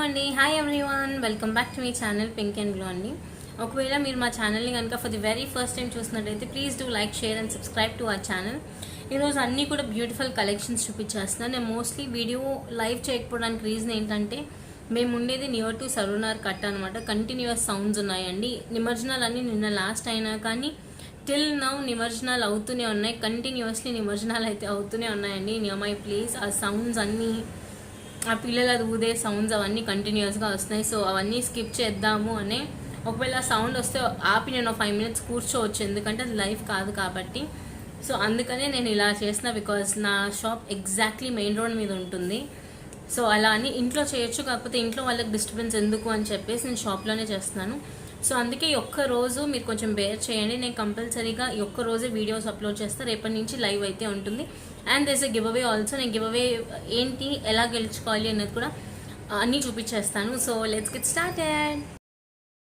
అండి hi everyone welcome back to my channel pink and blue అండి. ఒకవేళ మీరు మా ఛానల్ని కనుక for the very first time చూసినట్టయితే please do like share and subscribe to our channel. ఈరోజు అన్నీ కూడా బ్యూటిఫుల్ కలెక్షన్స్ చూపించేస్తున్నాను. నేను మోస్ట్లీ వీడియో లైవ్ చేయకపోవడానికి రీజన్ ఏంటంటే మేము ఉండేది నియర్ టు సరూనార్ కట్ అనమాట. కంటిన్యూస్ సౌండ్స్ ఉన్నాయండి. నిమజ్జనాలు అన్నీ నిన్న లాస్ట్ అయినా కానీ టిల్ నౌ నిమజ్జనాలు అవుతూనే ఉన్నాయి. కంటిన్యూస్లీ నిమజ్జనాలు అయితే అవుతూనే ఉన్నాయండి నియర్ మై ప్లేస్. ఆ సౌండ్స్ అన్నీ, ఆ పిల్లలు అది ఊదే సౌండ్స్ అవన్నీ కంటిన్యూస్గా వస్తున్నాయి. సో అవన్నీ స్కిప్ చేద్దాము అనే, ఒకవేళ సౌండ్ వస్తే ఆపి నేను 5 minutes కూర్చోవచ్చు, ఎందుకంటే అది లైవ్ కాదు కాబట్టి. సో అందుకనే నేను ఇలా చేసిన, బికాజ్ నా షాప్ ఎగ్జాక్ట్లీ మెయిన్ రోడ్ మీద ఉంటుంది. సో అలా అని ఇంట్లో చేయొచ్చు, కాకపోతే ఇంట్లో వాళ్ళకి డిస్టర్బెన్స్ ఎందుకు అని చెప్పేసి నేను షాప్లోనే చేస్తున్నాను. సో అందుకే ఈ ఒక్క రోజు మీరు కొంచెం బేర్ చేయండి. నేను కంపల్సరీగా ఈ ఒక్క రోజే వీడియోస్ అప్లోడ్ చేస్తాను. రేపటి నుంచి లైవ్ అయితే ఉంటుంది. And there's a giveaway also. నేను గివ్ అవే ఏంటి, ఎలా గెలుచుకోవాలి అనేది కూడా అన్నీ చూపించేస్తాను. So let's get started.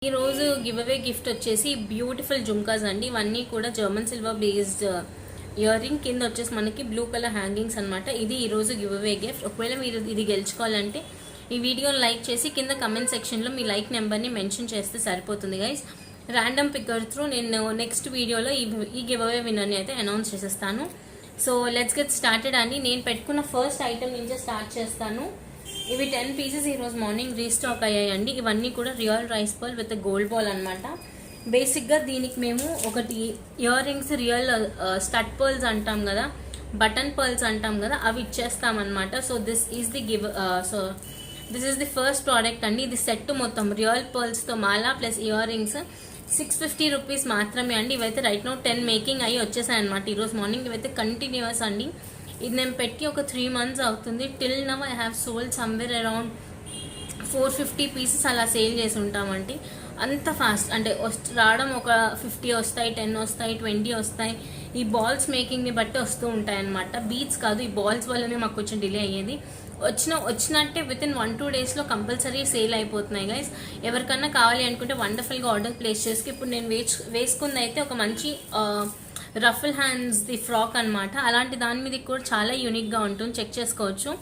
ఈరోజు గివ్ అవే గిఫ్ట్ వచ్చేసి బ్యూటిఫుల్ జుంకాస్ అండి. ఇవన్నీ కూడా German silver based earring, కింద వచ్చేసి మనకి బ్లూ కలర్ హ్యాంగింగ్స్ అనమాట. ఇది ఈరోజు గివ్ అవే గిఫ్ట్. ఒకవేళ మీరు ఇది గెలుచుకోవాలంటే ఈ వీడియోని లైక్ చేసి కింద కమెంట్ సెక్షన్లో మీ లైక్ నెంబర్ని మెన్షన్ చేస్తే సరిపోతుంది గైస్. ర్యాండమ్ పిక్కర్ త్రూ నేను నెక్స్ట్ వీడియోలో ఈ గివ్ అవే విన్నర్ని అయితే అనౌన్స్ చేసేస్తాను. సో లెట్స్ గెట్ స్టార్టెడ్ అండి. నేను పెట్టుకున్న ఫస్ట్ ఐటమ్ నుంచే స్టార్ట్ చేస్తాను. ఇవి 10 pieces ఈరోజు మార్నింగ్ రీస్టాక్ అయ్యాయండి. ఇవన్నీ కూడా real rice ball with gold ball అనమాట. బేసిక్గా దీనికి మేము ఒకటి earrings, real stud pearls అంటాం కదా, బటన్ పర్ల్స్ అంటాం కదా, అవి ఇచ్చేస్తామన్నమాట. So this is the first product అండి. ఇది సెట్ మొత్తం రియల్ పర్ల్స్తో మాలా ప్లస్ ఇయర్ రింగ్స్ 650 rupees మాత్రమే అండి. ఇవైతే రైట్ నౌ 10 మేకింగ్ అయ్యి వచ్చేసాయి అనమాట ఈరోజు మార్నింగ్. ఇవైతే కంటిన్యూస్ అండి. ఇది నేను పెట్టి ఒక 3 months అవుతుంది. Till now I have sold somewhere around 450 pieces అలా సేల్ చేసి ఉంటామండి. అంత ఫాస్ట్ అంటే రావడం ఒక 50 వస్తాయి, 10 వస్తాయి, 20 వస్తాయి. ఈ బాల్స్ మేకింగ్ని బట్టి వస్తూ ఉంటాయి అనమాట. బీట్స్ కాదు, ఈ బాల్స్ వల్లనే మాకు కొంచెం డిలే అయ్యేది. వచ్చినట్టే వితిన్ 1-2 daysలో కంపల్సరీ సేల్ అయిపోతున్నాయి గైస్. ఎవరికన్నా కావాలి అనుకుంటే వండర్ఫుల్గా ఆర్డర్ ప్లేస్ చేసి, ఇప్పుడు నేను వేసుకుంది అయితే ఒక మంచి రఫుల్ హ్యాండ్స్ ది ఫ్రాక్ అనమాట. అలాంటి దాని మీద కూడా చాలా యూనిక్గా ఉంటుంది, చెక్ చేసుకోవచ్చు.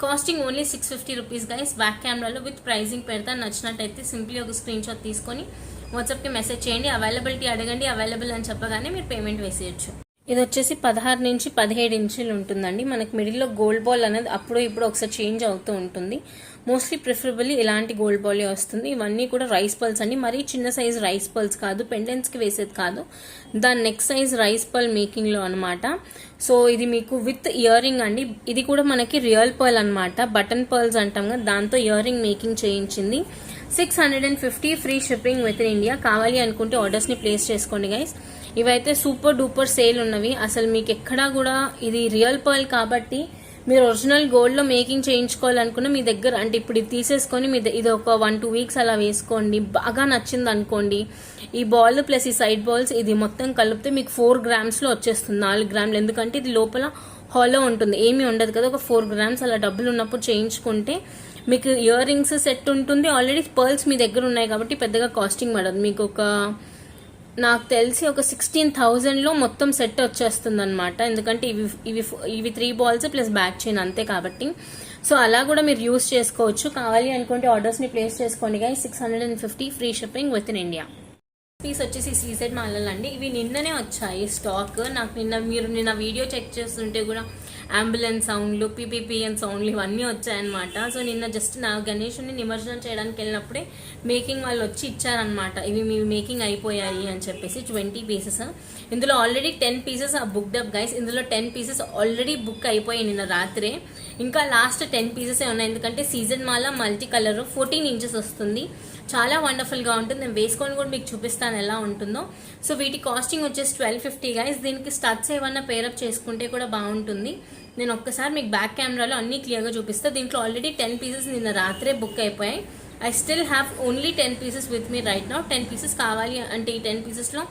Costing only 650 rupees guys. Back కెమెరాలో విత్ ప్రైజింగ్ పెడతా. నచ్చినట్టయితే సింప్లీ ఒక స్క్రీన్ షాట్ తీసుకొని వాట్సాప్కి మెసేజ్ చేయండి. అవైలబిలిటీ అడగండి, అవైలబుల్ అని చెప్పగానే మీరు పేమెంట్ వేసేయచ్చు. ఇది వచ్చేసి 16 నుంచి 17 ఇంచులు ఉంటుందండి. మనకి మిడిల్లో గోల్డ్ బాల్ అనేది అప్పుడు ఇప్పుడు ఒకసారి చేంజ్ అవుతూ ఉంటుంది. మోస్ట్లీ ప్రిఫరబుల్లీ ఇలాంటి గోల్డ్ బాలే వస్తుంది. ఇవన్నీ కూడా రైస్ పర్ల్స్ అండి. మరీ చిన్న సైజ్ రైస్ పర్ల్స్ కాదు, పెండెంట్స్కి వేసేది కాదు, దాని నెక్స్ట్ సైజ్ రైస్ పర్ల్ మేకింగ్లో అనమాట. సో ఇది మీకు విత్ ఇయర్ రింగ్ అండి. ఇది కూడా మనకి రియల్ పర్ల్ అనమాట, బటన్ పర్ల్స్ అంటాం కదా, దాంతో ఇయర్ రింగ్ మేకింగ్ చేయించింది. 650 free shipping within India. కావాలి అనుకుంటే ఆర్డర్స్ని ప్లేస్ చేసుకోండి గైస్. ఇవైతే సూపర్ డూపర్ సేల్ ఉన్నవి. అసలు మీకు ఎక్కడా కూడా ఇది రియల్ పర్ల్ కాబట్టి మీరు ఒరిజినల్ గోల్డ్లో మేకింగ్ చేయించుకోవాలనుకున్న మీ దగ్గర, అంటే ఇప్పుడు ఇది తీసేసుకొని ఇది ఒక 1-2 weeks అలా వేసుకోండి. బాగా నచ్చింది అనుకోండి, ఈ బాల్ ప్లస్ ఈ సైడ్ బాల్స్ ఇది మొత్తం కలిపితే మీకు 4 grams వచ్చేస్తుంది. 4 grams, ఎందుకంటే ఇది లోపల హాలో ఉంటుంది, ఏమీ ఉండదు కదా. ఒక 4 grams అలా డబ్బులు ఉన్నప్పుడు చేయించుకుంటే మీకు ఇయర్ రింగ్స్ సెట్ ఉంటుంది. ఆల్రెడీ పర్ల్స్ మీ దగ్గర ఉన్నాయి కాబట్టి పెద్దగా కాస్టింగ్ పడదు. మీకు నాకు తెలిసి ఒక 16,000లో మొత్తం సెట్ వచ్చేస్తుంది అనమాట. ఎందుకంటే ఇవి 3 balls ప్లస్ బ్యాక్ చైన్ అంతే కాబట్టి. సో అలా కూడా మీరు యూస్ చేసుకోవచ్చు. కావాలి అనుకుంటే ఆర్డర్స్ని ప్లేస్ చేసుకోండి guy. 650 free shipping within India. Piece వచ్చేసి సీజెడ్ మాలలు అండి. ఇవి నిన్ననే వచ్చాయి స్టాక్. నాకు మీరు నిన్న వీడియో చెక్ చేస్తుంటే కూడా అంబులెన్స్ సౌండ్లు, పీపీపీఎన్ సౌండ్లు ఇవన్నీ వచ్చాయన్నమాట. సో నిన్న జస్ట్ నా గణేషుని నిమజ్జనం చేయడానికి వెళ్ళినప్పుడే మేకింగ్ వాళ్ళు వచ్చి ఇచ్చారనమాట. ఇవి మీ మేకింగ్ అయిపోయాయి అని చెప్పేసి 20 pieces. ఇందులో already 10 pieces booked up guys. ఇందులో 10 pieces ఆల్రెడీ బుక్ అయిపోయాయి నిన్న రాత్రే. ఇంకా లాస్ట్ 10 pieces ఉన్నాయి, ఎందుకంటే సీజన్ మాల మల్టీ కలర్ 14 inches వస్తుంది. చాలా వండర్ఫుల్గా ఉంటుంది. నేను వేసుకొని కూడా మీకు చూపిస్తాను ఎలా ఉంటుందో. సో వీటి కాస్టింగ్ వచ్చేసి 1250 గైస్. దీనికి స్టడ్స్ ఏమన్నా పేరప్ చేసుకుంటే కూడా బాగుంటుంది. నేను ఒక్కసారి మీకు బ్యాక్ కెమెరాలో అన్ని క్లియర్గా చూపిస్తాను. దీంట్లో ఆల్రెడీ 10 pieces నిన్న రాత్రే బుక్ అయిపోయాయి. I still have only 10 pieces with me right now. 10 pieces కావాలి అంటే ఈ 10 piecesలో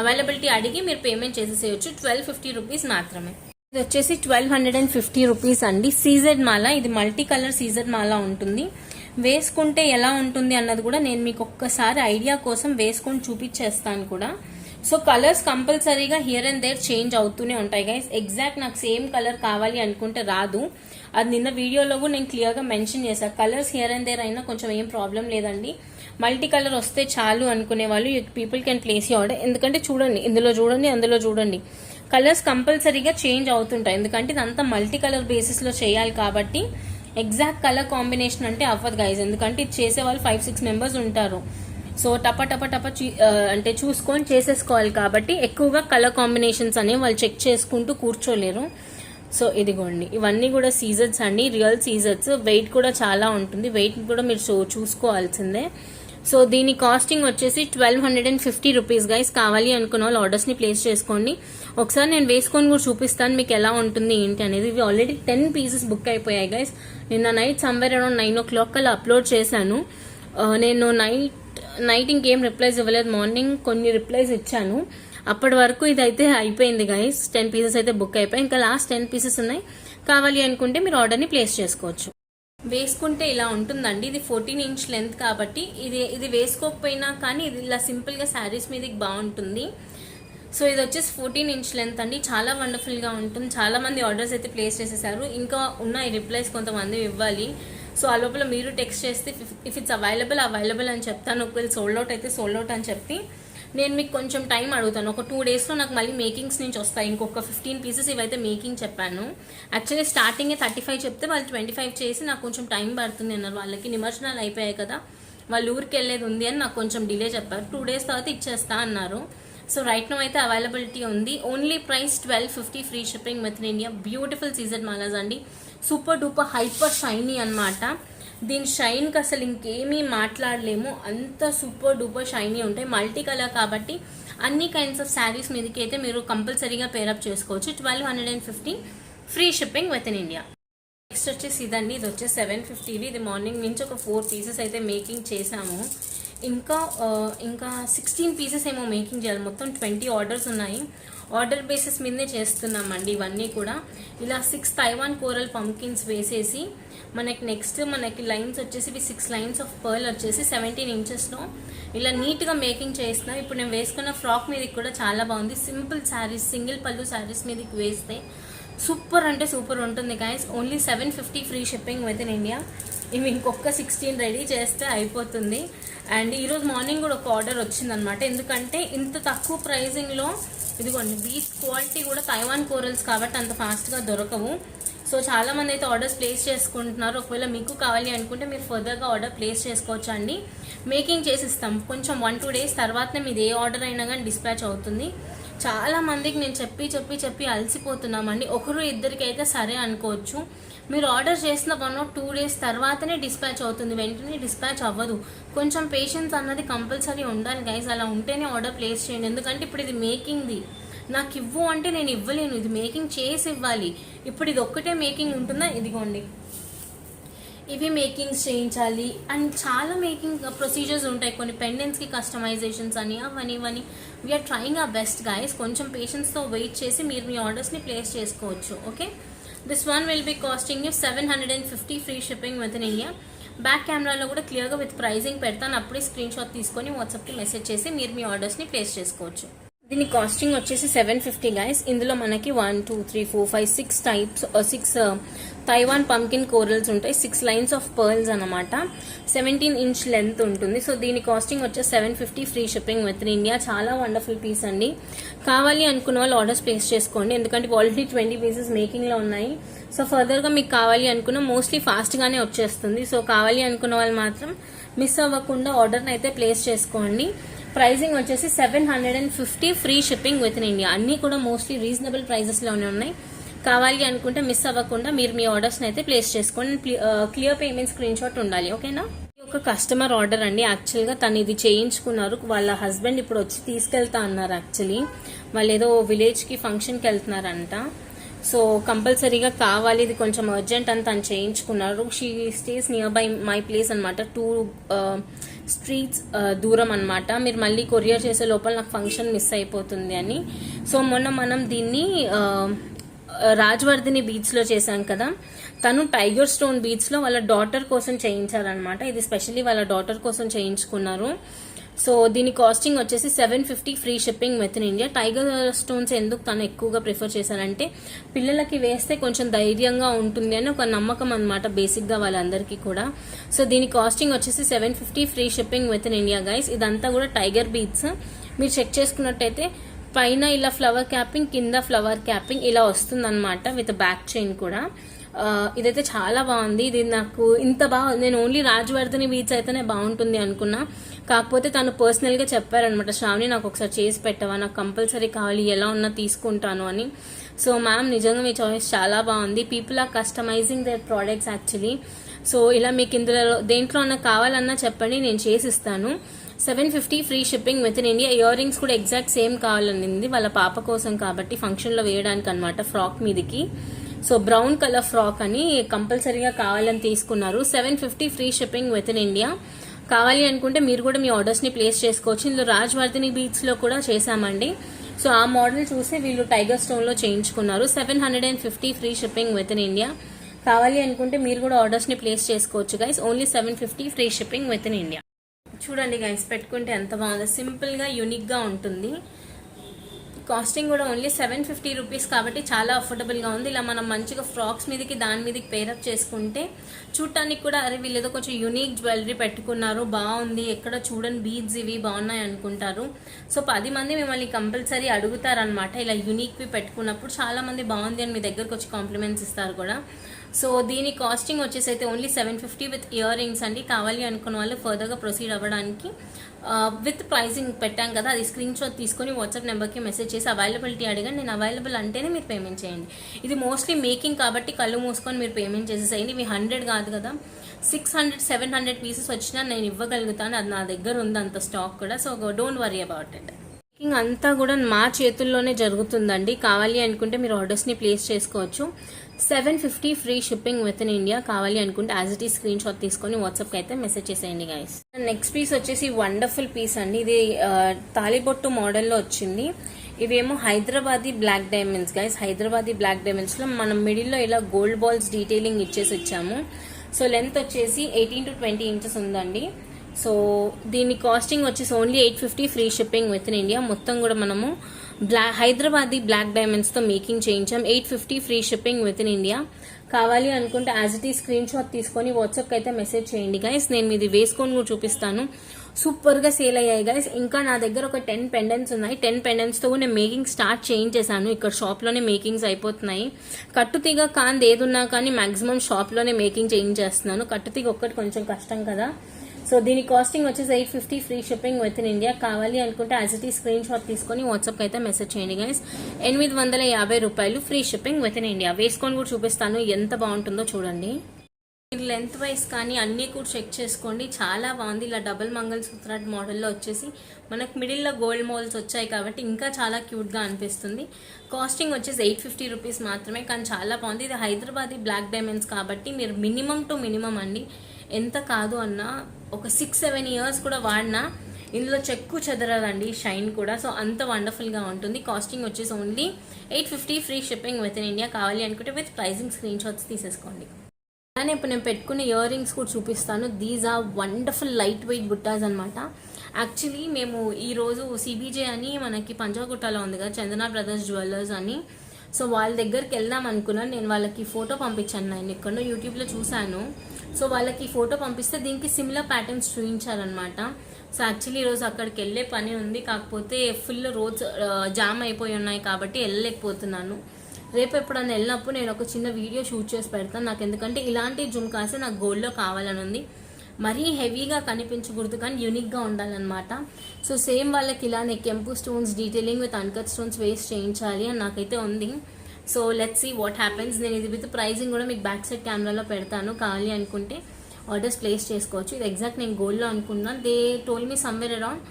అవైలబిలిటీ అడిగి మీరు పేమెంట్ చేసేసేయచ్చు. 1250 rupees మాత్రమే. ఇది వచ్చేసి 1250 rupees అండి. సీజెడ్ మాల, ఇది మల్టీ కలర్ సీజెడ్ మాల ఉంటుంది. వేసుకుంటే ఎలా ఉంటుంది అన్నది కూడా నేను మీకు ఒక్కసారి ఐడియా కోసం వేసుకొని చూపించేస్తాను కూడా. సో కలర్స్ కంపల్సరీగా హియర్ అండ్ దేర్ చేంజ్ అవుతూనే ఉంటాయి గైస్. ఎగ్జాక్ట్ నాకు సేమ్ కలర్ కావాలి అనుకుంటే రాదు. అది నిన్న వీడియోలో కూడా నేను క్లియర్గా మెన్షన్ చేశాను. కలర్స్ హియర్ అండ్ దేర్ అయినా కొంచెం ఏం ప్రాబ్లం లేదండి. మల్టీ కలర్ వస్తే చాలు అనుకునే వాళ్ళు people can place you order. ఎందుకంటే చూడండి, ఇందులో చూడండి, అందులో చూడండి, కలర్స్ కంపల్సరీగా చేంజ్ అవుతుంటాయి. ఎందుకంటే ఇదంతా మల్టీ కలర్ బేసిస్లో చేయాలి కాబట్టి ఎగ్జాక్ట్ కలర్ కాంబినేషన్ అంటే అవ్వదు గైజ్. ఎందుకంటే ఇది చేసే వాళ్ళు 5-6 మెంబర్స్ ఉంటారు. సో టప అంటే చూసుకొని చేసేసుకోవాలి కాబట్టి ఎక్కువగా కలర్ కాంబినేషన్స్ అనేవి వాళ్ళు చెక్ చేసుకుంటూ కూర్చోలేరు. సో ఇదిగోండి, ఇవన్నీ కూడా సీజర్స్ అండి, రియల్ సీజర్స్. వెయిట్ కూడా చాలా ఉంటుంది, వెయిట్ కూడా మీరు చూసుకోవాల్సిందే. సో దీని కాస్టింగ్ వచ్చేసి 1250 రూపీస్ గైస్. కావాలి అనుకున్న వాళ్ళు ఆర్డర్స్ని ప్లేస్ చేసుకోండి. ఒకసారి నేను వేసుకొని కూడా చూపిస్తాను మీకు ఎలా ఉంటుంది ఏంటి అనేది. ఇవి ఆల్రెడీ 10 పీసెస్ బుక్ అయిపోయాయి గైస్. నిన్న నైట్ సమ్వేర్ అరౌండ్ 9 o'clock కల్లా అప్లోడ్ చేశాను. నేను నైట్ ఇంకేం రిప్లైస్ ఇవ్వలేదు, మార్నింగ్ కొన్ని రిప్లైస్ ఇచ్చాను. అప్పటి వరకు ఇదైతే అయిపోయింది గైస్. 10 పీసెస్ అయితే బుక్ అయిపోయాయి. ఇంకా లాస్ట్ 10 పీసెస్ ఉన్నాయి. కావాలి అనుకుంటే మీరు ఆర్డర్ని ప్లేస్ చేసుకోవచ్చు. వేసుకుంటే ఇలా ఉంటుందండి. ఇది 14 ఇంచ్ లెంత్ కాబట్టి ఇది వేసుకోకపోయినా కానీ ఇది ఇలా సింపుల్గా శారీస్ మీదకి బాగుంటుంది. సో ఇది వచ్చేసి 14 ఇంచ్ లెంత్ అండి. చాలా వండర్ఫుల్గా ఉంటుంది. చాలా మంది ఆర్డర్స్ అయితే ప్లేస్ చేసేసారు. ఇంకా ఉన్నాయి రిప్లైస్ కొంతమంది ఇవ్వాలి. సో ఆ లోపల మీరు టెక్స్ట్ చేస్తే ఇఫ్ ఇట్స్ అవైలబుల్ అని చెప్తాను. ఒకవేళ సోల్డ్ అవుట్ అయితే సోల్డ్ అవుట్ అని చెప్పి నేను మీకు కొంచెం టైం అడుగుతాను. ఒక 2 daysలో నాకు మళ్ళీ మేకింగ్స్ నుంచి వస్తాయి. ఇంకొక 15 పీసెస్ ఇవైతే మేకింగ్ చెప్పాను. యాక్చువల్లీ స్టార్టింగే 35 చెప్తే వాళ్ళు 25 చేసి నాకు కొంచెం టైం పడుతుంది అన్నారు. వాళ్ళకి నిమజ్జనాలు అయిపోయాయి కదా, వాళ్ళ ఊరికి వెళ్ళేది ఉంది అని నాకు కొంచెం డిలే చెప్పారు. 2 days తర్వాత ఇచ్చేస్తా అన్నారు. సో రైట్ నో అయితే అవైలబిలిటీ ఉంది. Only price 1250 free shipping within India. Beautiful సీజర్ మాలాస్ అండి. సూపర్ డూపర్ హైపర్ షైనీ అనమాట. దీని షైన్కి అసలు ఇంకేమీ మాట్లాడలేము, అంత సూపర్ డూపర్ షైనీ ఉంటాయి. మల్టీ కలర్ కాబట్టి అన్ని కైండ్స్ ఆఫ్ శారీస్ మీదకి అయితే మీరు కంపల్సరీగా పేరప్ చేసుకోవచ్చు. 1250 free shipping within India. Next వచ్చేసి ఇదండి. ఇది వచ్చేసి 750. ఇది మార్నింగ్ నుంచి ఒక 4 పీసెస్ అయితే మేకింగ్ చేసాము. ఇంకా 16 పీసెస్ ఏమో మేకింగ్ చేయాలి. మొత్తం 20 ఆర్డర్స్ ఉన్నాయి. ఆర్డర్ బేసిస్ మీదనే చేస్తున్నామండి ఇవన్నీ కూడా. ఇలా 6 తైవాన్ కోరల్ పంకిన్స్ వేసేసి మనకి లైన్స్ వచ్చేసి 6 లైన్స్ ఆఫ్ పర్ల్ వచ్చేసి 17 ఇంచెస్లో ఇలా నీట్గా మేకింగ్ చేస్తున్నాం. ఇప్పుడు నేను వేసుకున్న ఫ్రాక్ మీదకి కూడా చాలా బాగుంది. సింపుల్ శారీస్, సింగిల్ పళ్ళు శారీస్ మీదకి వేస్తే సూపర్ అంటే సూపర్ ఉంటుంది guys. Only 750 free shipping within India. ఇవి ఇంకొక 16 రెడీ చేస్తే అయిపోతుంది. అండ్ ఈరోజు మార్నింగ్ కూడా ఒక ఆర్డర్ వచ్చిందనమాట. ఎందుకంటే ఇంత తక్కువ ప్రైజింగ్లో ఇదిగోండి, బీచ్ క్వాలిటీ కూడా తైవాన్ కోరల్స్ కాబట్టి అంత ఫాస్ట్గా దొరకవు. సో చాలా మంది అయితే ఆర్డర్స్ ప్లేస్ చేసుకుంటున్నారు. ఒకవేళ మీకు కావాలి అనుకుంటే మీరు ఫర్దర్గా ఆర్డర్ ప్లేస్ చేసుకోవచ్చు అండి. మేకింగ్ చేసిస్తాం. కొంచెం 1-2 days తర్వాతనే మీది ఏ ఆర్డర్ అయినా కానీ డిస్పాచ్ అవుతుంది. చాలా మందికి నేను చెప్పి అలసిపోతున్నామండి. ఒకరు ఇద్దరికి అయితే సరే అనుకోవచ్చు. మీరు ఆర్డర్ చేసిన 1 or 2 days తర్వాతనే డిస్పాచ్ అవుతుంది, వెంటనే డిస్పాచ్ అవ్వదు. కొంచెం పేషెన్స్ అన్నది కంపల్సరీ ఉండాలి గైస్. అలా ఉంటేనే ఆర్డర్ ప్లేస్ చేయండి. ఎందుకంటే ఇప్పుడు ఇది మేకింగ్ది, నాకు ఇవ్వు అంటే నేను ఇవ్వలేను, ఇది మేకింగ్ చేసి ఇవ్వాలి. ఇప్పుడు ఇది ఒక్కటే మేకింగ్ ఉంటుందా, ఇదిగోండి ఇవి మేకింగ్స్ చేయించాలి అండ్ చాలా మేకింగ్ ప్రొసీజర్స్ ఉంటాయి. కొన్ని పెండెంట్స్కి కస్టమైజేషన్స్ అని అవని we are trying our best guys. కొంచెం పేషెన్స్తో వెయిట్ చేసి మీరు మీ ఆర్డర్స్ని ప్లేస్ చేసుకోవచ్చు. Okay, this one will be costing you 750 free shipping within India. Back కెమెరాలో కూడా క్లియర్గా విత్ ప్రైజింగ్ పెడతాను. అప్పుడే స్క్రీన్ షాట్ తీసుకొని వాట్సాప్కి మెసేజ్ చేసి మీరు మీ ఆర్డర్స్ని ప్లేస్ చేసుకోవచ్చు. దీని కాస్టింగ్ వచ్చేసి 750 గైస్. ఇందులో మనకి 1, 2, 3, 4, 5, 6 టైప్స్ 6 తైవాన్ పంకిన్ కోరల్స్ ఉంటాయి. 6 లైన్స్ ఆఫ్ పర్ల్స్ అనమాట. 17 ఇంచ్ లెంత్ ఉంటుంది. సో దీని కాస్టింగ్ వచ్చేసి 750 free shipping within India. చాలా వండర్ఫుల్ పీస్ అండి. కావాలి అనుకున్న వాళ్ళు ఆర్డర్స్ ప్లేస్ చేసుకోండి. ఎందుకంటే ఆల్రెడీ 20 పీసెస్ మేకింగ్లో ఉన్నాయి. సో ఫర్దర్గా మీకు కావాలి అనుకున్న మోస్ట్లీ ఫాస్ట్గానే వచ్చేస్తుంది. సో కావాలి అనుకున్న వాళ్ళు మాత్రం మిస్ అవ్వకుండా ఆర్డర్ని అయితే ప్లేస్ చేసుకోండి. ప్రైజింగ్ వచ్చేసి 750 free shipping within India. అన్నీ కూడా మోస్ట్లీ రీజనబుల్ ప్రైజెస్లోనే ఉన్నాయి. కావాలి అనుకుంటే మిస్ అవ్వకుండా మీరు మీ ఆర్డర్స్ని అయితే ప్లేస్ చేసుకోండి. క్లియర్ పేమెంట్ స్క్రీన్ షాట్ ఉండాలి. ఓకేనా? ఒక కస్టమర్ ఆర్డర్ అండి. యాక్చువల్గా తను ఇది చేయించుకున్నారు. వాళ్ళ హస్బెండ్ ఇప్పుడు వచ్చి తీసుకెళ్తా అన్నారు. యాక్చువల్లీ వాళ్ళు ఏదో విలేజ్కి ఫంక్షన్కి వెళ్తున్నారంట. సో కంపల్సరీగా కావాలి, ఇది కొంచెం అర్జెంట్ అని తను చేయించుకున్నారు. She stays near by my place అనమాట. 2 స్ట్రీట్స్ దూరం అనమాట. మీరు మళ్ళీ కొరియర్ చేసే లోపల నాకు ఫంక్షన్ మిస్ అయిపోతుంది అని. సో మొన్న మనం దీన్ని రాజవర్ధిని బీచ్లో చేశాం కదా, తను టైగర్ స్టోన్ బీచ్లో వాళ్ళ డాటర్ కోసం చేయించారనమాట. ఇది స్పెషల్లీ వాళ్ళ డాటర్ కోసం చేయించుకున్నారు. సో దీని కాస్టింగ్ వచ్చేసి 750 free shipping within India. Tiger stones ఎందుకు తను ఎక్కువగా ప్రిఫర్ చేశారంటే పిల్లలకి వేస్తే కొంచెం ధైర్యంగా ఉంటుంది అని ఒక నమ్మకం అనమాట బేసిక్ గా వాళ్ళందరికీ కూడా. సో దీని కాస్టింగ్ వచ్చేసి 750 free shipping within India guys. ఇదంతా కూడా టైగర్ బీడ్స్. మీరు చెక్ చేసుకున్నట్టయితే పైన ఇలా ఫ్లవర్ క్యాపింగ్, కింద ఫ్లవర్ క్యాపింగ్ ఇలా వస్తుంది అనమాట విత్ బ్యాక్ చైన్ కూడా. ఇదైతే చాలా బాగుంది. ఇది నాకు ఇంత బాగా, నేను ఓన్లీ రాజవర్ధని బీడ్స్ అయితేనే బాగుంటుంది అనుకున్నా. కాకపోతే తను పర్సనల్ గా చెప్పారనమాట, శ్రావణి నాకు ఒకసారి చేసి పెట్టవా, నాకు కంపల్సరీ కావాలి, ఎలా ఉన్నా తీసుకుంటాను అని. సో మ్యామ్ నిజంగా మీ చాయిస్ చాలా బాగుంది. People are customising their products actually. So ఇలా మీకు ఇందులో దేంట్లో అన్నా కావాలన్నా చెప్పండి, నేను చేసిస్తాను. 750 free shipping within India. Earrings కూడా ఎగ్జాక్ట్ సేమ్ కావాలనింది వాళ్ళ పాప కోసం కాబట్టి ఫంక్షన్ లో వేయడానికి అనమాట, ఫ్రాక్ మీదకి. సో బ్రౌన్ కలర్ ఫ్రాక్ అని కంపల్సరీగా కావాలని తీసుకున్నారు. 750 free shipping within India. కావాలి అనుకుంటే మీరు కూడా మీ ఆర్డర్స్ ని ప్లేస్ చేసుకోవచ్చు. ఇందులో రాజ్వర్ధని బీచ్ లో కూడా చేశామండి. సో ఆ మోడల్ చూసి వీళ్ళు టైగర్ స్టోన్ లో చేయించుకున్నారు. 750 free shipping within India. కావాలి అనుకుంటే మీరు కూడా ఆర్డర్స్ ని ప్లేస్ చేసుకోవచ్చు guys. Only 750 free shipping within India. చూడండి గైస్, పెట్టుకుంటే ఎంత బాగుందో, సింపుల్ గా యూనిక్ గా ఉంటుంది. కాస్టింగ్ కూడా ఓన్లీ 750 రూపీస్ కాబట్టి చాలా అఫోర్డబుల్ గా ఉంది. ఇలా మనం మంచిగా ఫ్రాక్స్ మీదకి దాని మీదకి పేరప్ చేసుకుంటే చూడటానికి కూడా అరే వీళ్ళు ఏదో కొంచెం యూనిక్ జ్యువెలరీ పెట్టుకున్నారు, బాగుంది, ఎక్కడ చూడని బీడ్స్ ఇవి బాగున్నాయి అనుకుంటారు. సో 10 మంది మిమ్మల్ని కంపల్సరీ అడుగుతారనమాట ఇలా యూనిక్ వి పెట్టుకున్నప్పుడు. చాలా మంది బాగుంది అని మీ దగ్గరకు వచ్చి కాంప్లిమెంట్స్ ఇస్తారు కూడా. సో దీని కాస్టింగ్ వచ్చేసి అయితే ఓన్లీ 750 విత్ ఇయర్ రింగ్స్ అండి. కావాలి అనుకున్న వాళ్ళు ఫర్దర్గా ప్రొసీడ్ అవ్వడానికి విత్ ప్రైసింగ్ పెట్టాం కదా, అది స్క్రీన్ షాట్ తీసుకొని వాట్సాప్ నెంబర్కి మెసేజ్ చేసి అవైలబిలిటీ అడిగాను. నేను అవైలబుల్ అంటేనే మీరు పేమెంట్ చేయండి. ఇది మోస్ట్లీ మేకింగ్ కాబట్టి కళ్ళు మూసుకొని మీరు పేమెంట్ చేసేసేయండి. ఇవి 100 కాదు కదా, 600 700 పీసెస్ వచ్చినా నేను ఇవ్వగలుగుతాను. అది నా దగ్గర ఉంది అంత స్టాక్ కూడా. So don't worry about it. Making అంతా కూడా మా చేతుల్లోనే జరుగుతుందండి. కావాలి అనుకుంటే మీరు ఆర్డర్స్ని ప్లేస్ చేసుకోవచ్చు. 750 free shipping within India. కావాలి అనుకుంటే యాజ్ ఇట్ ఈ స్క్రీన్ షాట్ తీసుకొని వాట్సాప్కి అయితే మెసేజ్ చేసేయండి గైస్. నెక్స్ట్ పీస్ వచ్చేసి వండర్ఫుల్ పీస్ అండి. ఇది తాలిబొట్టు మోడల్లో వచ్చింది. ఇవేమో Hyderabadi black diamonds guys. Hyderabadi black diamonds లో మనం మిడిల్లో ఇలా గోల్డ్ బాల్స్ డీటెయిలింగ్ ఇచ్చేసి వచ్చాము. సో లెంత్ వచ్చేసి 18 to 20 ఇంచెస్ ఉందండి. సో దీని కాస్టింగ్ వచ్చేసి only 850 free shipping within India. మొత్తం కూడా మనము హైదరాబాదీ బ్లాక్ డైమండ్స్ తో మేకింగ్ చేయించాం. 850 free shipping within India. కావాలి అనుకుంటే యాజ్ ఇట్ ఈ స్క్రీన్ షాట్ తీసుకొని వాట్సాప్ కి అయితే మెసేజ్ చేయండి గైస్. నేను ఇది వేసుకొని కూడా చూపిస్తాను. సూపర్ గా సేల్ అయ్యాయి గైస్. ఇంకా నా దగ్గర ఒక 10 పెండెంట్స్ ఉన్నాయి. 10 పెండెంట్స్ తో నేను మేకింగ్ స్టార్ట్ చేయించేసాను. ఇక్కడ షాప్ లోనే మేకింగ్స్ అయిపోతున్నాయి. కట్టుతీగ కాంది ఏదున్నా కానీ మాక్సిమం షాప్ లోనే మేకింగ్ చేయించేస్తున్నాను. కట్టుతీగ ఒక్కటి కొంచెం కష్టం కదా. సో దీని కాస్టింగ్ వచ్చేసి 850 free shipping within India. కావాలి అనుకుంటే యాజ్ ఇట్ ఈ స్క్రీన్ షాట్ తీసుకొని వాట్సాప్ అయితే మెసేజ్ చేయండి గైస్. 850 రూపాయలు free shipping within India. వేసుకొని కూడా చూపిస్తాను ఎంత బాగుంటుందో చూడండి. లెంత్ వైజ్ కానీ అన్ని కూడా చెక్ చేసుకోండి, చాలా బాగుంది. ఇలా డబుల్ మంగళసూత్ర మోడల్లో వచ్చేసి మనకు మిడిల్లో గోల్డ్ మోల్స్ వచ్చాయి కాబట్టి ఇంకా చాలా క్యూట్ గా అనిపిస్తుంది. కాస్టింగ్ వచ్చేసి 850 రూపీస్ మాత్రమే, కానీ చాలా బాగుంది. ఇది హైదరాబాదీ బ్లాక్ డైమండ్స్ కాబట్టి మీరు మినిమం టు మినిమం అండి, ఎంత కాదు అన్నా ఒక 6-7 ఇయర్స్ కూడా వాడినా ఇందులో చెక్కు చెదరదండి, షైన్ కూడా. సో అంత వండర్ఫుల్ గా ఉంటుంది. కాస్టింగ్ వచ్చేసి only 850 free shipping within India. కావాలి అనుకుంటే విత్ ప్రైజింగ్ స్క్రీన్ షాట్స్ తీసేసుకోండి. అలానే ఇప్పుడు నేను పెట్టుకున్న ఇయర్ రింగ్స్ కూడా చూపిస్తాను. These are wonderful light weight బుట్టాస్ అనమాట. యాక్చువల్లీ మేము ఈరోజు సిబిజే అని మనకి పంజాగుట్టలో ఉంది కదా, చందన బ్రదర్స్ జ్యువెలర్స్ అని. సో వాళ్ళ దగ్గరికి వెళ్దాం అనుకున్నాను. నేను వాళ్ళకి ఫోటో పంపించాను, నేను ఎక్కడో యూట్యూబ్లో చూశాను. సో వాళ్ళకి ఫోటో పంపిస్తే దీనికి సిమిలర్ ప్యాటర్న్స్ చూపించారనమాట. సో యాక్చువల్లీ ఈరోజు అక్కడికి వెళ్ళే పని ఉంది, కాకపోతే ఫుల్ రోడ్స్ జామ్ అయిపోయి ఉన్నాయి కాబట్టి వెళ్ళలేకపోతున్నాను. రేపు ఎప్పుడన్నా వెళ్ళినప్పుడు నేను ఒక చిన్న వీడియో షూట్ చేసి పెడతాను. నాకు ఎందుకంటే ఇలాంటి జుమ్కాసే నాకు గోల్డ్లో కావాలని ఉంది. మరీ హెవీగా కనిపించకూడదు కానీ యూనిక్గా ఉండాలన్నమాట. సో సేమ్ వాళ్ళకి ఇలానే కెంపు stones detailing with uncut stones waste చేయించాలి అని నాకైతే ఉంది. So let's see what happens. నేను ఇది విత్ ప్రైజింగ్ కూడా మీకు బ్యాక్ సైడ్ కెమెరాలో పెడతాను. కావాలి అనుకుంటే ఆర్డర్స్ ప్లేస్ చేసుకోవచ్చు. ఇది ఎగ్జాక్ట్ నేను గోల్డ్లో అనుకున్నాను. They told me somewhere around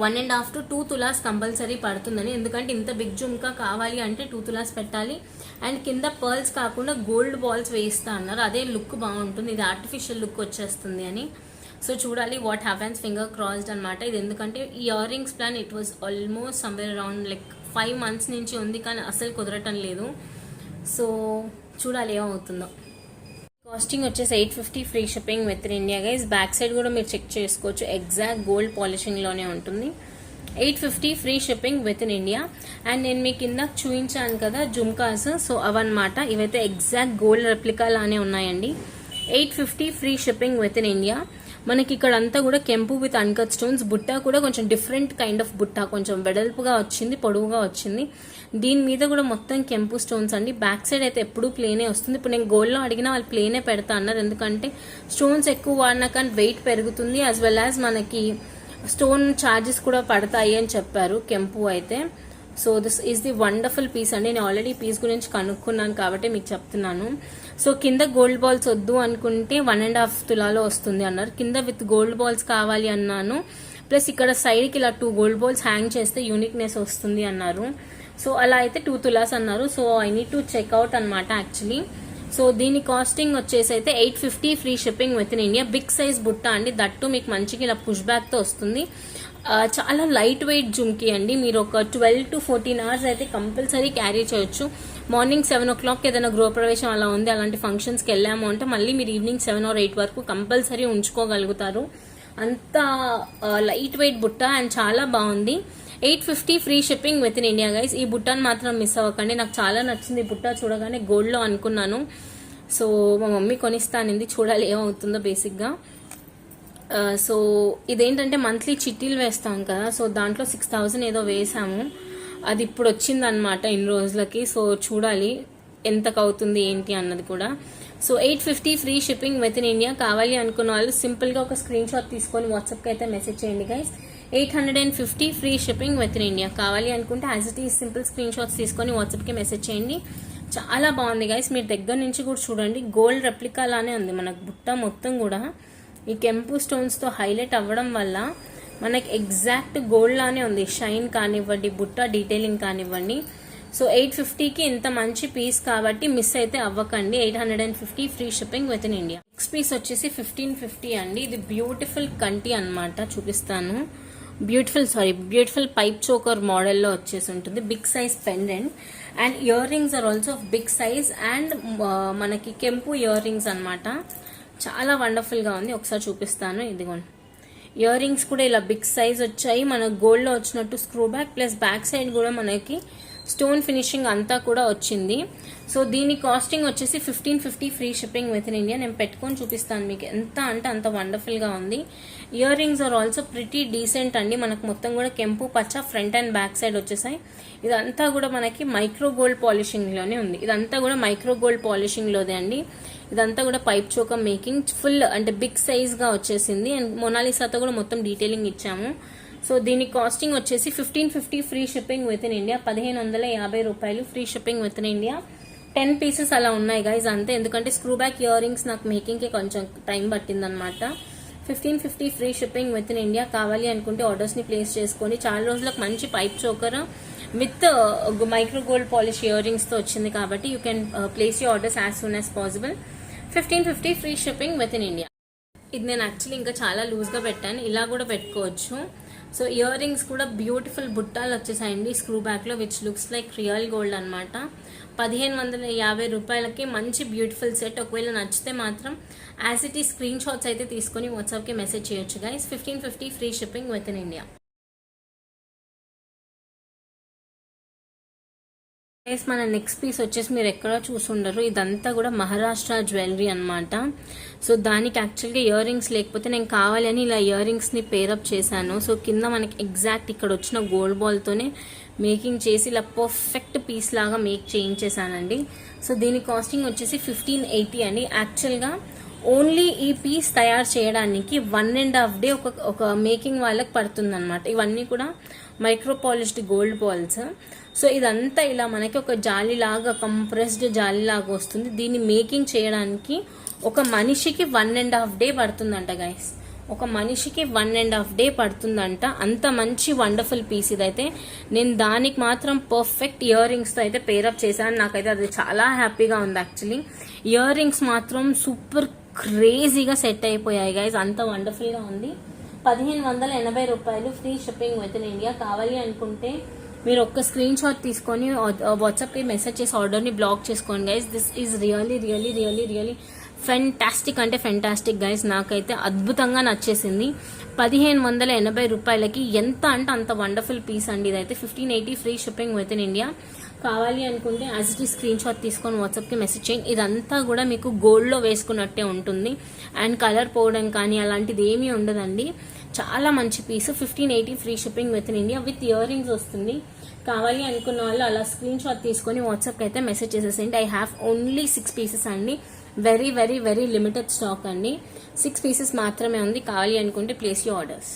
1.5 to 2 tolas compulsory పడుతుందని. ఎందుకంటే ఇంత బిగ్ జుమ్కా కావాలి అంటే 2 తులాస్ పెట్టాలి. అండ్ కింద పర్ల్స్ కాకుండా గోల్డ్ బాల్స్ వేయిస్తా అన్నారు. అదే లుక్ బాగుంటుంది, ఇది ఆర్టిఫిషియల్ లుక్ వచ్చేస్తుంది అని. సో చూడాలి వాట్ హ్యాపెన్స్, ఫింగర్ క్రాస్డ్ అనమాట. ఇది ఎందుకంటే ఈ ear rings plan it was almost somewhere around like 5 months నుంచి ఉంది, కానీ అసలు కుదరటం లేదు. సో చూడాలి ఏమవుతుందో. కాస్టింగ్ వచ్చేసి 850 free shipping within India guys. Back side కూడా మీరు చెక్ చేసుకోవచ్చు, ఎగ్జాక్ట్ గోల్డ్ పాలిషింగ్ లోనే ఉంటుంది. 850 free shipping within India. And నేను మీకు ఇందాక చూపించాను కదా జుమ్కాస్, సో అవన్నమాట. ఇవైతే ఎగ్జాక్ట్ గోల్డ్ రెప్లికా లానే ఉన్నాయండి. 850 free shipping within India. మనకి ఇక్కడ అంతా కూడా కెంపు విత్ అన్కట్ స్టోన్స్. బుట్ట కూడా కొంచెం డిఫరెంట్ కైండ్ ఆఫ్ బుట్ట, కొంచెం వెడల్పుగా వచ్చింది, పొడవుగా వచ్చింది. దీని మీద కూడా మొత్తం కెంపు స్టోన్స్ అండి. బ్యాక్ సైడ్ అయితే ఎప్పుడూ ప్లేనే వస్తుంది. ఇప్పుడు నేను గోల్డ్లో అడిగినా వాళ్ళు ప్లేనే పెడతా అన్నారు, ఎందుకంటే స్టోన్స్ ఎక్కువ వాడినా కానీ వెయిట్ పెరుగుతుంది, యాజ్ వెల్ యాజ్ మనకి స్టోన్ ఛార్జెస్ కూడా పడతాయి అని చెప్పారు కెంపు అయితే. So this is the wonderful piece అండి. నేను ఆల్రెడీ పీస్ గురించి కనుక్కున్నాను కాబట్టి మీకు చెప్తున్నాను. సో కింద గోల్డ్ బాల్స్ వద్దు అనుకుంటే 1.5 తులాలో వస్తుంది అన్నారు. కింద విత్ గోల్డ్ బాల్స్ కావాలి అన్నాను. ప్లస్ ఇక్కడ సైడ్కి ఇలా 2 గోల్డ్ బాల్స్ హ్యాంగ్ చేస్తే యూనిక్నెస్ వస్తుంది అన్నారు. సో అలా అయితే 2 తులాస్ అన్నారు. So I need to check out అనమాట యాక్చువల్లీ. సో దీని కాస్టింగ్ వచ్చేసి అయితే 850 free shipping within India. Big size బుట్ట అండి, దట్టు మీకు మంచిగా ఇలా పుష్ బ్యాక్ తో వస్తుంది. చాలా లైట్ వెయిట్ జుమ్కి అండి. మీరు ఒక 12 to 14 అవర్స్ అయితే కంపల్సరీ క్యారీ చేయొచ్చు. మార్నింగ్ 7 o'clock ఏదైనా గృహప్రవేశం అలా ఉంది, అలాంటి ఫంక్షన్స్కి వెళ్ళాము అంటే మళ్ళీ మీరు ఈవినింగ్ 7 or 8 వరకు కంపల్సరీ ఉంచుకోగలుగుతారు. అంత లైట్ వెయిట్ బుట్ట అండ్ చాలా బాగుంది. 850 free shipping within India guys. ఈ బుట్టను మాత్రం మిస్ అవ్వకండి. నాకు చాలా నచ్చింది ఈ బుట్ట చూడగానే. గోల్డ్లో అనుకున్నాను, సో మా మమ్మీ కొనిస్తానింది, చూడాలి ఏమవుతుందో బేసిక్గా. సో ఇదేంటంటే మంత్లీ చిట్టీలు వేస్తాం కదా, సో దాంట్లో 6,000 ఏదో వేసాము. అది ఇప్పుడు వచ్చిందనమాట ఇన్ని రోజులకి. సో చూడాలి ఎంతకు అవుతుంది ఏంటి అన్నది కూడా. So 850 free shipping within India. కావాలి అనుకున్న వాళ్ళు సింపుల్గా ఒక స్క్రీన్ షాట్ తీసుకొని వాట్సాప్కి అయితే మెసేజ్ చేయండి guys. 850 free shipping within India. కావాలి అనుకుంటే as it is simple screen shots తీసుకొని వాట్సాప్కి మెసేజ్ చేయండి. చాలా బాగుంది గైస్, మీరు దగ్గర నుంచి కూడా చూడండి. గోల్డ్ రెప్లికా లానే ఉంది మనకు బుట్ట మొత్తం కూడా. ఈ కెంపు స్టోన్స్తో హైలైట్ అవ్వడం వల్ల మనకి ఎగ్జాక్ట్ గోల్డ్ లానే ఉంది. షైన్ కానివ్వండి, బుట్ట డీటెయిలింగ్ కానివ్వండి. సో 850కి ఇంత మంచి పీస్ కాబట్టి మిస్ అయితే అవ్వకండి. 850 free shipping within India. Next piece వచ్చేసి 1550 అండి. ఇది బ్యూటిఫుల్ కంటి అన్నమాట, చూపిస్తాను. బ్యూటిఫుల్ పైప్ చోకర్ మోడల్లో వచ్చేసి ఉంటుంది. Big size pendant and earrings are also big size and మనకి కెంపు ఇయర్ రింగ్స్ అనమాట. చాలా వండర్ఫుల్ గా ఉంది, ఒకసారి చూపిస్తాను. ఇదిగోండి, ఇయర్ రింగ్స్ కూడా ఇలా బిగ్ సైజ్ వచ్చాయి. మన గోల్డ్ లో వచ్చినట్టు screw back, plus back side కూడా మనకి స్టోన్ ఫినిషింగ్ అంతా కూడా వచ్చింది. సో దీని కాస్టింగ్ వచ్చేసి 1550 free shipping within India. నేను పెట్టుకొని చూపిస్తాను మీకు, ఎంత అంటే అంత వండర్ఫుల్ గా ఉంది. Earrings are also pretty decent అండి. మనకు మొత్తం కూడా కెంపు పచ్చ ఫ్రంట్ అండ్ బ్యాక్ సైడ్ వచ్చేసాయి. ఇదంతా కూడా మనకి మైక్రో గోల్డ్ పాలిషింగ్ లోనే ఉంది. ఇదంతా కూడా మైక్రో గోల్డ్ పాలిషింగ్ లోదే అండి. ఇదంతా కూడా పైప్ చోకర్ మేకింగ్, ఫుల్ అంటే బిగ్ సైజ్ గా వచ్చేసింది. అండ్ మొనాలిసాతో కూడా మొత్తం డీటెయిలింగ్ ఇచ్చాము. సో దీని కాస్టింగ్ వచ్చేసి 1550 free shipping within India. 1550 రూపాయలు free shipping within India. 10 pieces అలా ఉన్నాయి గైజ్ అంతే, ఎందుకంటే స్క్రూ బ్యాక్ ఇయర్ రింగ్స్ నాకు మేకింగ్ కి కొంచెం టైం పట్టింది అనమాట. 1550 free shipping within India. కావాలి అనుకుంటే ఆర్డర్స్ ని ప్లేస్ చేసుకొని. చాలా రోజులకు మంచి pipe choker with micro gold polish earrings తో వచ్చింది కాబట్టి you can place your orders as soon as possible. 1550 free shipping within India. ఇది నేను యాక్చువల్లీ ఇంకా చాలా లూజ్ గా పెట్టాను, ఇలా కూడా పెట్టుకోవచ్చు. సో ఇయర్ రింగ్స్ కూడా బ్యూటిఫుల్ బుట్టాలు వచ్చేసాయండి స్క్రూ బ్యాక్ లో, which looks like real gold అనమాట. 1550 రూపాయలకి మంచి బ్యూటిఫుల్ సెట్. ఒకవేళ నచ్చితే మాత్రం యాజ్ ఇట్ ఈ స్క్రీన్ షాట్స్ అయితే తీసుకొని వాట్సాప్కి మెసేజ్ చేయొచ్చు guys. 1550 free shipping within India. మన నెక్స్ట్ పీస్ వచ్చేసి మీరు ఎక్కడ చూసుండరు, ఇదంతా కూడా మహారాష్ట్ర జ్యువెలరీ అనమాట. సో దానికి యాక్చువల్గా ఇయర్ రింగ్స్ లేకపోతే నేను కావాలని ఇలా ఇయర్ రింగ్స్ ని పేరప్ చేశాను. సో కింద మనకి ఎగ్జాక్ట్ ఇక్కడ వచ్చిన గోల్డ్ బాల్ తోనే మేకింగ్ చేసి ఇలా పర్ఫెక్ట్ పీస్ లాగా మేక్ చేయించేసానండి. సో దీని కాస్టింగ్ వచ్చేసి 1580 అండి. యాక్చువల్గా ఓన్లీ ఈ పీస్ తయారు చేయడానికి 1.5 day ఒక మేకింగ్ వాళ్ళకి పడుతుంది అనమాట. ఇవన్నీ కూడా micro polished gold balls. So ఇదంతా ఇలా మనకి ఒక జాలీలాగా, కంప్రెస్డ్ జాలీలాగా వస్తుంది. దీన్ని మేకింగ్ చేయడానికి ఒక మనిషికి 1.5 day పడుతుందంట గైస్. ఒక మనిషికి 1.5 day పడుతుందంట. అంత మంచి వండర్ఫుల్ పీస్ ఇదైతే. నేను దానికి మాత్రం పర్ఫెక్ట్ ఇయర్ రింగ్స్ తో అయితే పేరప్ చేశాను. నాకైతే అది చాలా హ్యాపీగా ఉంది యాక్చువల్లీ. ఇయర్ రింగ్స్ మాత్రం సూపర్ క్రేజీగా సెట్ అయిపోయాయి గైస్, అంత వండర్ఫుల్ గా ఉంది. 1580 రూపాయలు free shipping within India. కావాలి అనుకుంటే మీరు ఒక్క స్క్రీన్ షాట్ తీసుకొని వాట్సాప్ కి మెసేజ్ చేసి ఆర్డర్ ని బ్లాక్ చేసుకోండి guys. This is really fantastic అంటే ఫెంటాస్టిక్ గైస్, నాకైతే అద్భుతంగా నచ్చేసింది. 1580 రూపాయలకి ఎంత అంటే అంత వండర్ఫుల్ పీస్ అండి. ఇదైతే 1580 free shipping within India. కావాలి అనుకుంటే యాజ్ ఇట్ ఈ స్క్రీన్ షాట్ తీసుకొని వాట్సాప్కి మెసేజ్ చేయండి. ఇదంతా కూడా మీకు గోల్డ్లో వేసుకున్నట్టే ఉంటుంది అండ్ కలర్ పోవడం కానీ అలాంటిది ఏమీ ఉండదండి. చాలా మంచి piece. 1580 free shipping within India with earrings వస్తుంది. కావాలి అనుకున్న వాళ్ళు అలా స్క్రీన్ షాట్ తీసుకొని వాట్సాప్కి అయితే మెసేజ్ చేసేసేయండి. ఐ హ్యావ్ ఓన్లీ 6 పీసెస్ అండి. Very very very limited stock అండి. 6 పీసెస్ మాత్రమే ఉంది. కావాలి అనుకుంటే ప్లేస్ యూ ఆర్డర్స్.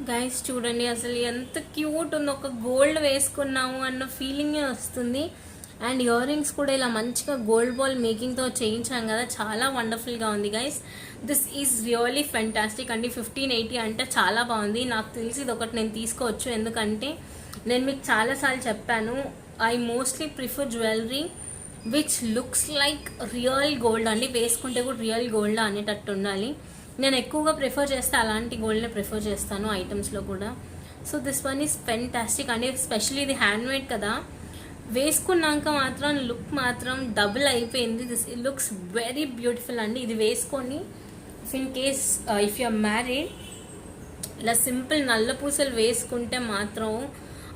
గైస్ చూడండి అసలు ఎంత క్యూట్ ఉంది, ఒక గోల్డ్ వేసుకున్నాము అన్న ఫీలింగే వస్తుంది. అండ్ ఇయర్ రింగ్స్ కూడా ఇలా మంచిగా గోల్డ్ బాల్ మేకింగ్తో చేయించాం కదా, చాలా వండర్ఫుల్గా ఉంది guys. This is really fantastic అండి. 1580 అంటే చాలా బాగుంది. నాకు తెలిసి ఇది ఒకటి నేను తీసుకోవచ్చు, ఎందుకంటే నేను మీకు చాలాసార్లు చెప్పాను I mostly prefer jewellery which looks like real gold అండి. వేసుకుంటే కూడా రియల్ గోల్డ్ అనేటట్టు ఉండాలి. నేను ఎక్కువగా ప్రిఫర్ చేస్తే అలాంటి గోల్డ్నే ప్రిఫర్ చేస్తాను ఐటమ్స్లో కూడా. So this one is fantastic అండి. స్పెషల్లీ ఇది హ్యాండ్మేడ్ కదా, వేసుకున్నాక మాత్రం లుక్ మాత్రం డబుల్ అయిపోయింది. This it looks very beautiful అండి. ఇది వేసుకొని in case if you are married ఇలా సింపుల్ నల్ల పూసలు వేసుకుంటే మాత్రం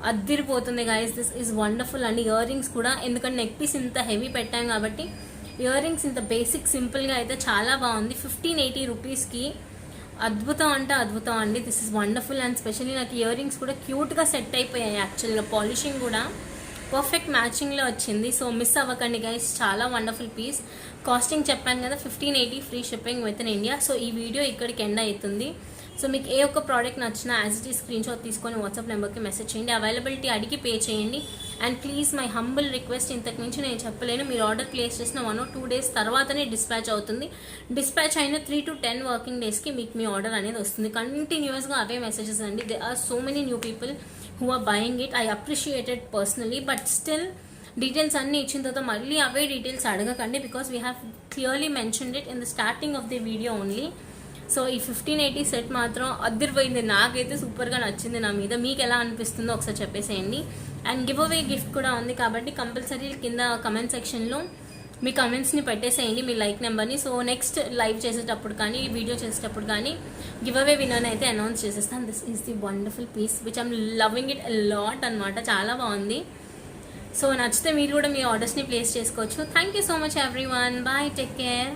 అద్దిరిపోతుంది గైస్. దిస్ ఈజ్ వండర్ఫుల్ అండి. ఇయర్ రింగ్స్ కూడా, ఎందుకంటే నెక్ పీస్ ఇంత హెవీ పెట్టాం కాబట్టి ఇయర్ రింగ్స్ ఇంత బేసిక్ సింపుల్గా అయితే చాలా బాగుంది. 1580 రూపీస్కి అద్భుతం అంటే అద్భుతం అండి. This is wonderful and specially నాకు ఇయర్ రింగ్స్ కూడా క్యూట్గా సెట్ అయిపోయాయి. యాక్చువల్గా పాలిషింగ్ కూడా పర్ఫెక్ట్ మ్యాచింగ్లో వచ్చింది. సో మిస్ అవ్వకండి గైస్, చాలా వండర్ఫుల్ పీస్. కాస్టింగ్ చెప్పాను కదా 1580 free shipping within India. So ఈ వీడియో ఇక్కడికి ఎండ్ అవుతుంది. సో మీకు ఏ ఒక్క ప్రోడక్ట్ నచ్చినా యాజ్ ఇట్ ఈ స్క్రీన్ షాట్ తీసుకొని వాట్సాప్ నెంబర్కి మెసేజ్ చేయండి. అవైలబిలిటీ అడిగి పే చేయండి. And please my humble request, ఇంతకు మించి నేను చెప్పలేను, మీరు ఆర్డర్ ప్లేస్ చేసిన 1 or 2 days తర్వాతనే డిస్పాచ్ అవుతుంది. డిస్పాచ్ అయిన 3 to 10 వర్కింగ్ డేస్కి మీకు మీ ఆర్డర్ అనేది వస్తుంది. కంటిన్యూస్గా అవే మెసేజెస్ అండి. They are so many new people who are buying it. I appreciated personally, but still details అన్నీ ఇచ్చిన తర్వాత మళ్ళీ అవే డీటెయిల్స్ అడగకండి, because we have clearly mentioned it in the starting of the video only. So ఈ 1580 set మాత్రం అదిరిపోయింది. నాకైతే సూపర్గా నచ్చింది నా మీద. మీకు ఎలా అనిపిస్తుందో ఒకసారి చెప్పేసేయండి. అండ్ గివ్ అవే గిఫ్ట్ కూడా ఉంది కాబట్టి కంపల్సరీ కింద కమెంట్ సెక్షన్లో మీ కమెంట్స్ని పెట్టేసేయండి, మీ లైక్ నెంబర్ని. సో నెక్స్ట్ లైవ్ చేసేటప్పుడు కానీ వీడియో చేసేటప్పుడు కానీ గివ్ అవే విన్నర్ని అయితే అనౌన్స్ చేసేస్తాను. This is the wonderful piece which I'm loving it lot అనమాట. చాలా బాగుంది. సో నచ్చితే మీరు కూడా మీ ఆర్డర్స్ని ప్లేస్ చేసుకోవచ్చు. Thank you so much everyone. Bye, take care.